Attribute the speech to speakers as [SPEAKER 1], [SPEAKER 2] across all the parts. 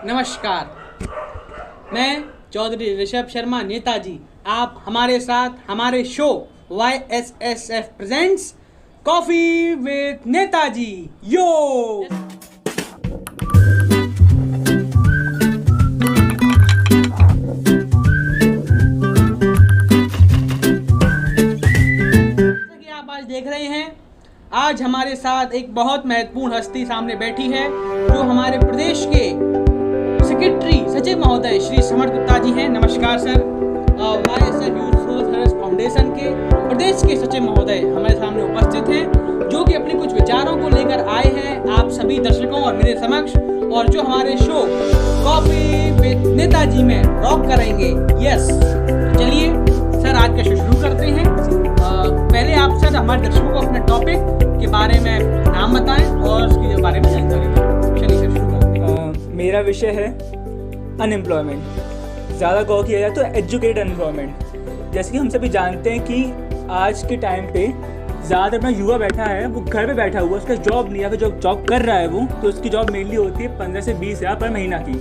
[SPEAKER 1] नमस्कार, मैं चौधरी ऋषभ शर्मा नेताजी। आप हमारे साथ हमारे show YSSF presents coffee with Netaji. यो जैसा कि आप आज देख रहे हैं, आज हमारे साथ एक बहुत महत्वपूर्ण हस्ती सामने बैठी है जो हमारे प्रदेश के सेक्रेटरी सचिव महोदय श्री समर्थ गुप्ता जी हैं। नमस्कार sir. YSF youth service foundation के प्रदेश के सचिव महोदय हमारे सामने उपस्थित हैं, जो कि अपने कुछ विचारों को लेकर आए हैं आप सभी दर्शकों और मेरे समक्ष, और जो हमारे शो कॉफी विद नेताजी में रॉक करेंगे। यस, तो चलिए सर, आज का शो शुरू करते हैं। पहले आप सर हमारे दर्शकों को अपने टॉपिक के बारे में नाम बताएं और उसके बारे में जानकारी दें। चलिए सर, शुरू करते हैं।
[SPEAKER 2] मेरा विषय है अनएम्प्लॉयमेंट। ज़्यादा गौर किया जाए तो एजुकेटेड अनएम्प्लॉयमेंट। जैसे कि हम सभी जानते हैं कि आज के टाइम पे ज़्यादातर अपना युवा बैठा है, वो घर पे बैठा हुआ, उसका जॉब नहीं है, फिर जो जॉब कर रहा है वो, तो उसकी जॉब मेनली होती है 15 से 20 हज़ार पर महीना की,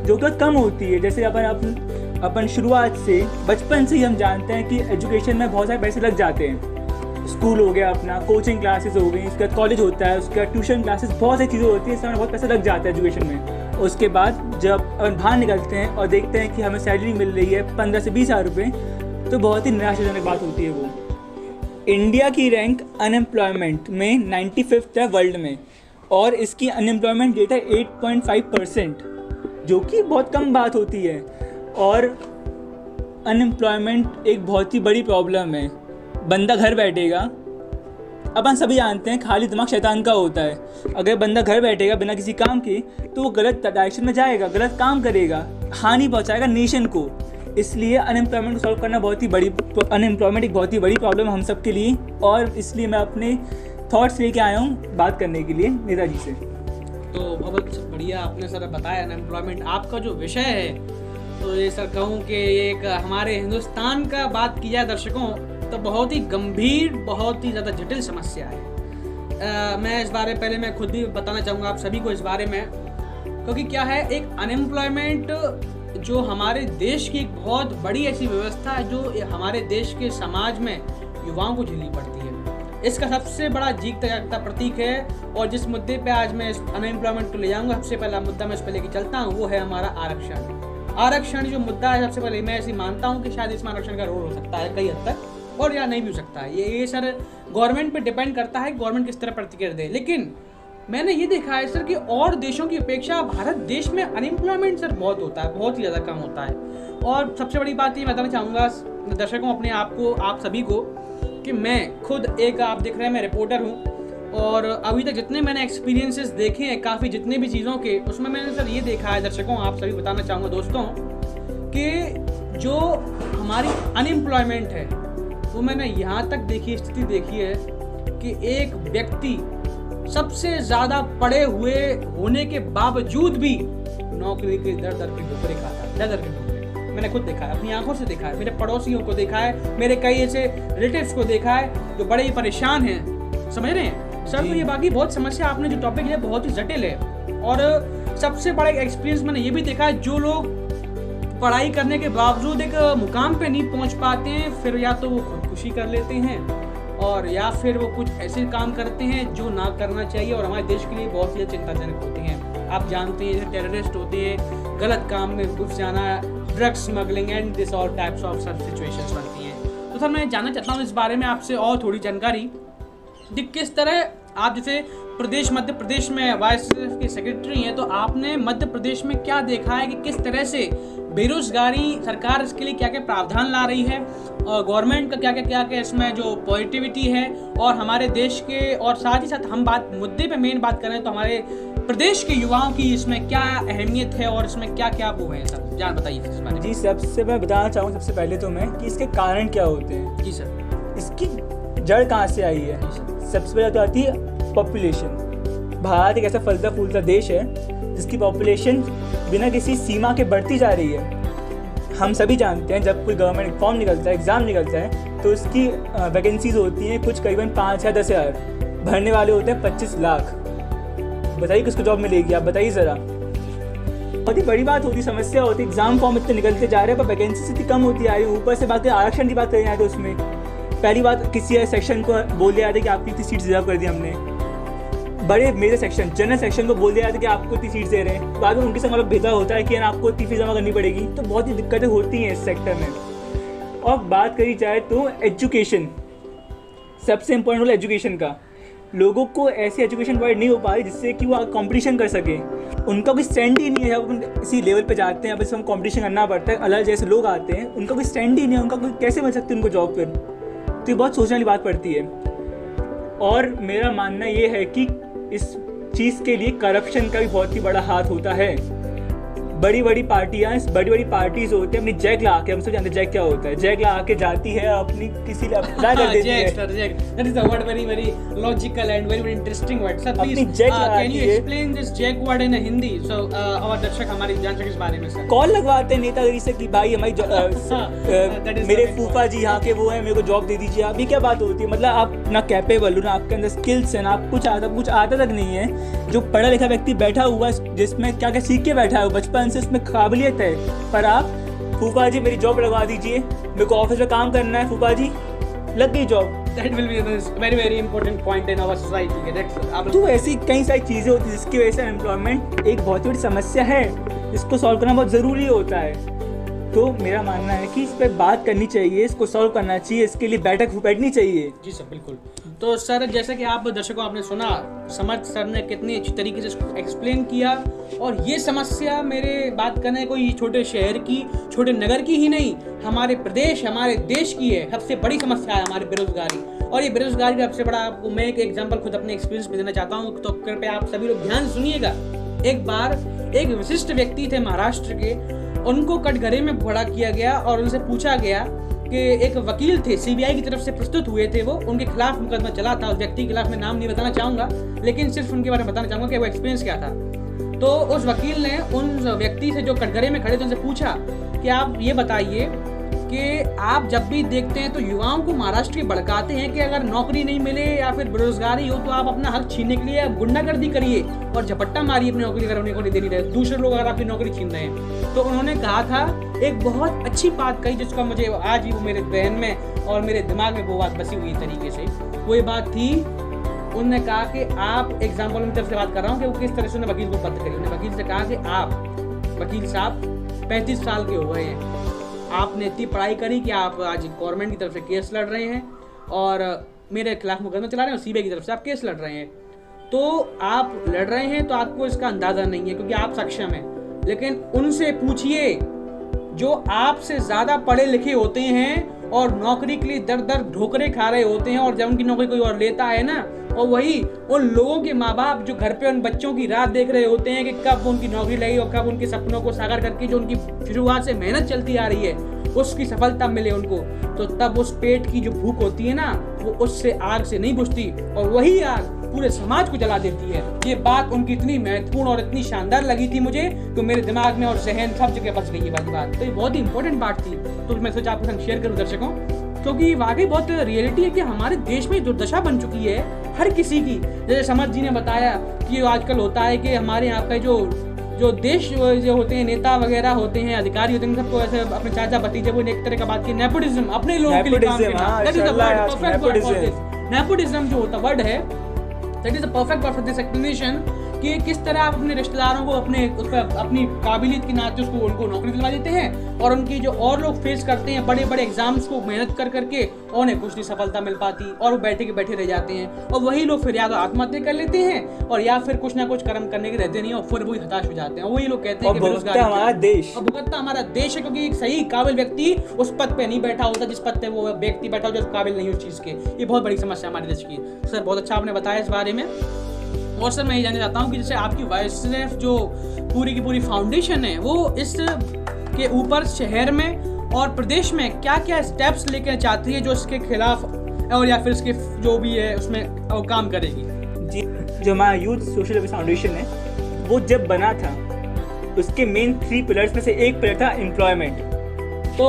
[SPEAKER 2] जो कि कम होती है। जैसे अपन शुरुआत से बचपन से ही हम जानते हैं कि एजुकेशन में बहुत सारे पैसे लग जाते हैं। स्कूल हो गया, अपना कोचिंग क्लासेस हो गई, उसके बाद कॉलेज होता है, उसके बाद ट्यूशन क्लासेस, बहुत सारी चीज़ें होती है, इसमें बहुत पैसा लग जाता है एजुकेशन में। उसके बाद जब अपन बाहर निकलते हैं और देखते हैं कि हमें सैलरी मिल रही है 15 से 20 हज़ार रुपये, तो बहुत ही निराशाजनक बात होती है वो। इंडिया की रैंक अनएम्प्लॉयमेंट में 95th है वर्ल्ड में, और इसकी अनएम्प्लॉयमेंट रेट है 8.5%, जो कि बहुत कम बात होती है। और अनएम्प्लॉयमेंट एक बहुत ही बड़ी प्रॉब्लम है। बंदा घर बैठेगा, अपन सभी जानते हैं खाली दिमाग शैतान का होता है। अगर बंदा घर बैठेगा बिना किसी काम के, तो वो गलत डायरेक्शन में जाएगा, गलत काम करेगा, हानि पहुंचाएगा नेशन को। इसलिए अनएम्प्लॉयमेंट को सॉल्व करना अनएम्प्लॉयमेंट एक बहुत ही बड़ी प्रॉब्लम है हम सब के लिए, और इसलिए मैं अपने थॉट्स लेके आया हूँ बात करने के लिए नेताजी से।
[SPEAKER 1] तो बहुत बढ़िया आपने सर बताया अनएम्प्लॉयमेंट आपका जो विषय है। तो ये सर कहूँ कि एक हमारे हिंदुस्तान का बात की जाए दर्शकों, तो बहुत ही गंभीर, बहुत ही ज़्यादा जटिल समस्या है। मैं इस बारे पहले मैं खुद भी बताना चाहूँगा आप सभी को इस बारे में, क्योंकि क्या है, एक अनएम्प्लॉयमेंट जो हमारे देश की एक बहुत बड़ी ऐसी व्यवस्था है जो हमारे देश के समाज में युवाओं को झेलनी पड़ती है। इसका सबसे बड़ा जीत जागता प्रतीक है, और जिस मुद्दे पे आज मैं इस अनएम्प्लॉयमेंट को ले जाऊँगा, सबसे पहला मुद्दा मैं इस पर लेके चलता हूँ, वो है हमारा आरक्षण। आरक्षण जो मुद्दा है, सबसे पहले मैं ऐसे मानता हूँ कि शायद इसमें आरक्षण का रोल हो सकता है कई हद तक, और या नहीं भी हो सकता है। ये सर गवर्नमेंट पे डिपेंड करता है, गवर्नमेंट किस तरह प्रतिक्रिया दे। लेकिन मैंने ये देखा है सर कि और देशों की अपेक्षा भारत देश में अनएम्प्लॉयमेंट सर बहुत होता है, बहुत ही ज़्यादा कम होता है। और सबसे बड़ी बात ये बताना चाहूँगा दर्शकों, अपने आप को, आप सभी को, कि मैं खुद एक, आप देख रहे हैं मैं रिपोर्टर हूँ, और अभी तक जितने मैंने एक्सपीरियंसेस देखे हैं काफ़ी, जितने भी चीज़ों के, उसमें मैंने सर ये देखा है दर्शकों, आप सभी बताना चाहूँगा दोस्तों, कि जो हमारी अनएम्प्लॉयमेंट है वो मैंने यहाँ तक स्थिति देखी है कि एक व्यक्ति सबसे ज़्यादा पढ़े हुए होने के बावजूद भी नौकरी के दर के ठोकरे खाता है, दर के ठोकरे। मैंने खुद देखा है, अपनी आंखों से देखा है, मेरे पड़ोसियों को देखा है, मेरे कई ऐसे रिलेटिव्स को देखा है जो बड़े ही परेशान हैं। समझ रहे हैं सर? तो ये बाकी बहुत समस्या, आपने जो टॉपिक लिया बहुत ही जटिल है। और सबसे बड़ा एक्सपीरियंस मैंने ये भी देखा है, जो लोग पढ़ाई करने के बावजूद एक मुकाम पे नहीं पहुंच पाते हैं, फिर या तो वो खुदकुशी कर लेते हैं, और या फिर वो कुछ ऐसे काम करते हैं जो ना करना चाहिए, और हमारे देश के लिए बहुत ही चिंताजनक होते हैं। आप जानते हैं जैसे टेररिस्ट होते हैं, गलत काम में घुस जाना, drugs smuggling and this all types of सब सिचुएशंस बनती हैं। तो सर मैं जानना चाहता हूँ इस बारे में आपसे और थोड़ी जानकारी, किस तरह आप जैसे मध्य प्रदेश में YSF के सेक्रेटरी हैं, तो आपने मध्य प्रदेश में क्या देखा है कि किस तरह से बेरोजगारी, सरकार इसके लिए क्या क्या प्रावधान ला रही है, और गवर्नमेंट का क्या क्या इसमें जो पॉजिटिविटी है, और हमारे देश के, और साथ ही साथ हम मुद्दे पे मेन बात करें तो हमारे प्रदेश के युवाओं की इसमें क्या अहमियत है, और इसमें क्या क्या वो है, सब जान बताइए इस बारे में।
[SPEAKER 2] जी, सबसे मैं बताना चाहूँ सबसे पहले तो मैं कि इसके कारण क्या होते हैं।
[SPEAKER 1] जी सर।
[SPEAKER 2] इसकी जड़ कहाँ से आई है? सबसे पहले तो आती है पॉपुलेशन। भारत एक ऐसा फलता फूलता देश है जिसकी पॉपुलेशन बिना किसी सीमा के बढ़ती जा रही है। हम सभी जानते हैं जब कोई गवर्नमेंट फॉर्म निकलता है, एग्ज़ाम निकलता है, तो उसकी वैकेंसीज होती हैं कुछ करीबन 5 या 10 हज़ार, भरने वाले होते हैं 25 लाख। बताइए किसको जॉब मिलेगी, आप बताइए ज़रा। बहुत ही बड़ी बात होती, समस्या होती, एग्जाम फॉर्म इतने निकलते जा रहे हैं पर वैकेंसी इतनी कम होती आ रही है। ऊपर से बात आरक्षण की बात करें तो उसमें पहली बात किसी सेक्शन को बोल दिया जाता है कि आपकी इतनी सीट रिजर्व कर दी हमने, बड़े मेजर सेक्शन जनरल सेक्शन को बोल दिया जाता है कि आपको इतनी सीट दे रहे हैं, बाद में उनके संग मतलब भेजा होता है कि आपको इतनी फीस जमा करनी पड़ेगी। तो बहुत ही दिक्कतें होती हैं इस सेक्टर में। और बात करी जाए तो एजुकेशन, सबसे इम्पोर्टेंट रोल एजुकेशन का। लोगों को ऐसी एजुकेशन प्रोवाइड नहीं हो पा रही जिससे कि वो कंपटीशन कर सके। उनका कोई स्टैंड ही नहीं है। अब इसी लेवल पे जाते हैं, अब इसमें कंपटीशन करना पड़ता है, अलग जैसे लोग आते हैं, उनका कोई स्टैंड ही नहीं है, उनका कोई कैसे मिल सकती है उनको जॉब फिर। तो ये बहुत सोचने वाली बात पड़ती है। और मेरा मानना ये है कि इस चीज़ के लिए करप्शन का भी बहुत ही बड़ा हाथ होता है। बड़ी बड़ी पार्टीज होती है, अपनी जैक ला के, हम सब जानते हैं जैक क्या होता है, जैक ला के जाती है अपनी किसी अप्लाई कर देती है।
[SPEAKER 1] That is a word very logical and very interesting word. Sir, please can you explain this jack word in Hindi? So our दर्शक हमारी जान सके इस बारे में। सर
[SPEAKER 2] कॉल लगवाते हैं नेतागिरी से कि भाई हमारी मेरे फूफा जी यहाँ के वो है, मेरे को जॉब दे दीजिए। अभी क्या बात होती है, मतलब आप ना कैपेबल हो, ना आपके अंदर स्किल्स है, ना आप कुछ आता तक नहीं है। जो पढ़ा लिखा व्यक्ति बैठा हुआ जिसमें क्या क्या सीख के बैठा है, बचपन से उसमें काबिलियत है, पर आप फूफा जी मेरी जॉब लगवा दीजिए, मेरे को ऑफिस में काम करना है, फूफा जी लग गई job.
[SPEAKER 1] That will be a very important point in our society.
[SPEAKER 2] तो ऐसी कई सारी चीज़ें होती हैं जिसकी वजह से अनएम्प्लॉयमेंट एक बहुत बड़ी समस्या है, इसको सॉल्व करना बहुत ज़रूरी होता है। तो मेरा मानना है कि इस पर बात करनी चाहिए, इसको सॉल्व करना चाहिए, इसके लिए बैठक बैठनी चाहिए।
[SPEAKER 1] जी सर, बिल्कुल। तो सर जैसे कि आप दर्शकों आपने सुना, समर्थ सर ने कितनी अच्छी तरीके से इसको एक्सप्लेन किया। और ये समस्या मेरे बात करने कोई छोटे शहर की, छोटे नगर की ही नहीं, हमारे प्रदेश, हमारे देश की है। सबसे बड़ी समस्या है हमारी बेरोजगारी। और ये बेरोजगारी का सबसे बड़ा, आपको मैं एक एग्जाम्पल खुद अपने एक्सपीरियंस में देना चाहता हूँ, तो कृपया आप सभी लोग ध्यान सुनिएगा। एक बार एक विशिष्ट व्यक्ति थे महाराष्ट्र के, उनको कटघरे में खड़ा किया गया और उनसे पूछा गया कि एक वकील थे, सीबीआई की तरफ से प्रस्तुत हुए थे, वो उनके खिलाफ मुकदमा चला था। उस व्यक्ति के खिलाफ मैं नाम नहीं बताना चाहूँगा, लेकिन सिर्फ उनके बारे में बताना चाहूँगा कि वो एक्सपीरियंस क्या था। तो उस वकील ने उन व्यक्ति से जो कटघरे में खड़े थे उनसे पूछा कि आप ये बताइए कि आप जब भी देखते हैं तो युवाओं को महाराष्ट्र के भड़काते हैं कि अगर नौकरी नहीं मिले या फिर बेरोजगारी हो तो आप अपना हक छीनने के लिए गुंडागर्दी करिए और झपट्टा मारिए अपनी नौकरी, अगर उन्हें दे नहीं रहे, दूसरे लोग अगर आपकी नौकरी छीन रहे हैं। तो उन्होंने कहा था, एक बहुत अच्छी बात कही जिसका मुझे आज ही वो मेरे बहन में और मेरे दिमाग में वो बात बसी हुई तरीके से। वो ये बात थी, उन्होंने कहा कि आप, एग्जाम्पल की तरफ से बात कर रहा हूँ कि वो किस तरह से उन्हें वकील को पत्र करी। उन्होंने वकील से कहा कि आप वकील साहब 35 साल के हो गए हैं, आपने इतनी पढ़ाई करी कि आप आज गवर्नमेंट की तरफ से केस लड़ रहे हैं और मेरे खिलाफ मुकदमा चला रहे हैं और सीबीआई की तरफ से आप केस लड़ रहे हैं। तो आप लड़ रहे हैं तो आपको इसका अंदाज़ा नहीं है क्योंकि आप सक्षम हैं, लेकिन उनसे पूछिए जो आपसे ज़्यादा पढ़े लिखे होते हैं और नौकरी के लिए दर दर ठोकरें खा रहे होते हैं, और जब उनकी नौकरी कोई और लेता है ना, और वही उन लोगों के माँ बाप जो घर पे उन बच्चों की राह देख रहे होते हैं कि कब उनकी नौकरी लगी और कब उनके सपनों को साकार करके जो उनकी शुरुआत से मेहनत चलती आ रही है उसकी सफलता मिले उनको, तो तब उस पेट की जो भूख होती है ना, वो उससे आग से नहीं बुझती और वही आग पूरे समाज को जला देती है। ये बात उनकी इतनी महत्वपूर्ण और इतनी शानदार लगी थी मुझे, तो मेरे दिमाग में और जहन सब जगह बस गई ये वाली बात। तो ये बहुत ही इंपॉर्टेंट बात थी, तो मैं सोचा आपके संग शेयर करूं दर्शकों, क्योंकि वाकई बहुत रियलिटी है कि हमारे देश में जो दशा बन चुकी है हर किसी की। जैसे समर्थ जी ने बताया कि आजकल होता है कि हमारे यहाँ का जो देश जो होते हैं, नेता वगैरह होते हैं, अधिकारी होते हैं, सबको ऐसे अपने चाचा भतीजे वो एक तरह का बात की नेपोटिज्म, अपने लोगों के लिए काम करना, that is the word, perfect word for this. Nepotism जो होता वर्ड है, that is the perfect word for this explanation, कि किस तरह आप अपने रिश्तेदारों को अपनी काबिलियत के नाते उसको उनको नौकरी दिलवा देते हैं, और उनकी जो और लोग फेस करते हैं बड़े बड़े एग्जाम्स को मेहनत कर करके, और उन्हें कुछ नहीं सफलता मिल पाती और वो बैठे के बैठे रह जाते हैं, और वही लोग फिर या तो आत्महत्या कर लेते हैं और या फिर कुछ ना कुछ कर्म करने के रहते नहीं और फिर वही हताश हो जाते हैं। वही लोग कहते हैं कि बेरोजगारी
[SPEAKER 2] हमारा देश,
[SPEAKER 1] और भुगतता हमारा देश है, क्योंकि एक सही काबिल व्यक्ति उस पद पे नहीं बैठा होता जिस पद पे वो व्यक्ति बैठा हो जो काबिल नहीं उस चीज़ के। ये बहुत बड़ी समस्या हमारे देश की। सर बहुत अच्छा आपने बताया इस बारे में। और सर मैं ये जानना चाहता हूँ कि जैसे आपकी वाइसनेफ जो पूरी की पूरी फाउंडेशन है, वो इस के ऊपर शहर में और प्रदेश में क्या क्या स्टेप्स लेकर चाहती है जो इसके खिलाफ और या फिर इसके जो भी है उसमें काम करेगी?
[SPEAKER 2] जी, जो हमारा यूथ सोशल सर्विस फाउंडेशन है वो जब बना था उसके मेन 3 पिलर्स में से एक पिलर था एम्प्लॉयमेंट।
[SPEAKER 1] तो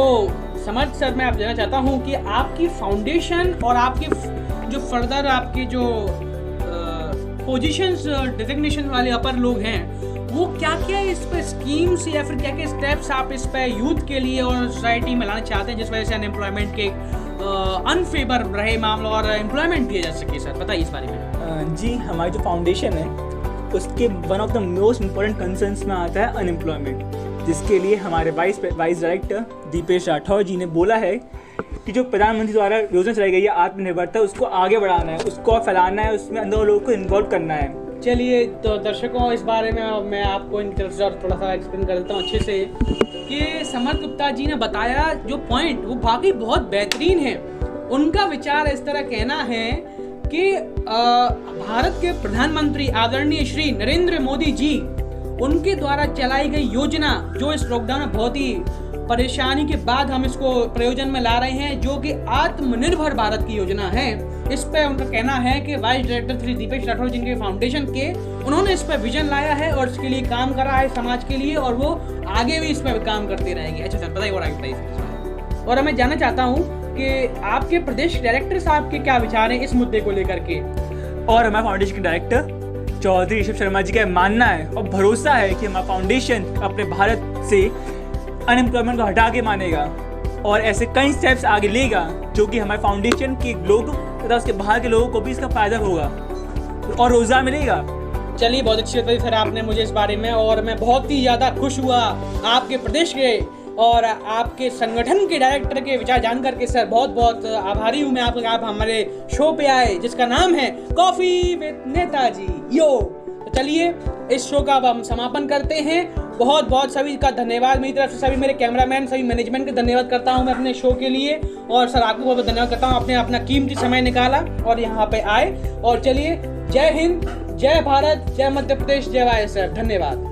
[SPEAKER 1] समर्थ सर मैं आप जानना चाहता हूँ कि आपकी फाउंडेशन और आपकी जो फर्दर आपके जो पोजीशंस डिजिग्नेशन वाले अपर लोग हैं वो क्या क्या इस पे स्कीम्स या फिर क्या क्या स्टेप्स आप इस पे यूथ के लिए और सोसाइटी में लाना चाहते हैं जिस वजह से अनएम्प्लॉयमेंट के अनफेवर रहे मामला और एम्प्लॉयमेंट दिया जा सके? सर बताइए इस बारे में।
[SPEAKER 2] जी, हमारी जो फाउंडेशन है उसके one of the most important concerns में आता है अनएम्प्लॉयमेंट, जिसके लिए हमारे वाइस डायरेक्टर दीपेश राठौर जी ने बोला है कि जो प्रधानमंत्री द्वारा योजना चलाई गई है आत्मनिर्भरता, उसको आगे बढ़ाना है, उसको फैलाना है, उसमें अंदर लोगों को इन्वॉल्व करना है।
[SPEAKER 1] चलिए तो दर्शकों, इस बारे में मैं आपको इनकी तरफ से और थोड़ा सा एक्सप्लेन कर देता हूँ अच्छे से कि समर्थ गुप्ता जी ने बताया जो पॉइंट वो वाकई बहुत बेहतरीन है। उनका विचार इस तरह कहना है कि भारत के प्रधानमंत्री आदरणीय श्री नरेंद्र मोदी जी, उनके द्वारा चलाई गई योजना जो इस लॉकडाउन में बहुत ही परेशानी के बाद हम इसको प्रयोजन में ला रहे हैं, जो कि आत्मनिर्भर भारत की योजना है। इस पे उनका कहना है कि वाइस डायरेक्टर श्री दीपेश राठौर जिनके फाउंडेशन के, उन्होंने इस पे विजन लाया है और इसके लिए काम कर रहा है समाज के लिए, और वो आगे भी इस पे काम करते रहेंगे। अच्छा सर बताइए और आगे बताइए। और मैं जानना चाहता हूँ कि आपके प्रदेश डायरेक्टर साहब के क्या विचार हैं इस मुद्दे को लेकर के?
[SPEAKER 2] और हमारे फाउंडेशन के डायरेक्टर चौधरी ऋषभ शर्मा जी का मानना है और भरोसा है कि हमारा फाउंडेशन अपने भारत से अनएम्प्लॉयमेंट को हटा के मानेगा और ऐसे कई स्टेप्स आगे लेगा जो कि हमारे फाउंडेशन के लोग तथा उसके बाहर के लोगों को भी इसका फायदा होगा और रोजगार मिलेगा।
[SPEAKER 1] चलिए, बहुत अच्छी बताई सर आपने मुझे इस बारे में, और मैं बहुत ही ज़्यादा खुश हुआ आपके प्रदेश के और आपके संगठन के डायरेक्टर के विचार जान करके। सर बहुत बहुत आभारी हूँ मैं आपका, आप हमारे शो पे आए जिसका नाम है कॉफी विद नेताजी यो। तो चलिए इस शो का अब हम समापन करते हैं। बहुत बहुत सभी का धन्यवाद मेरी तरफ से, सभी मेरे कैमरामैन, सभी मैनेजमेंट का धन्यवाद करता हूं मैं अपने शो के लिए, और सर आपको बहुत धन्यवाद करता हूं, आपने अपना कीमती समय निकाला और यहाँ पे आए। और चलिए, जय हिंद, जय भारत, जय मध्य प्रदेश, जय वाय सर, धन्यवाद।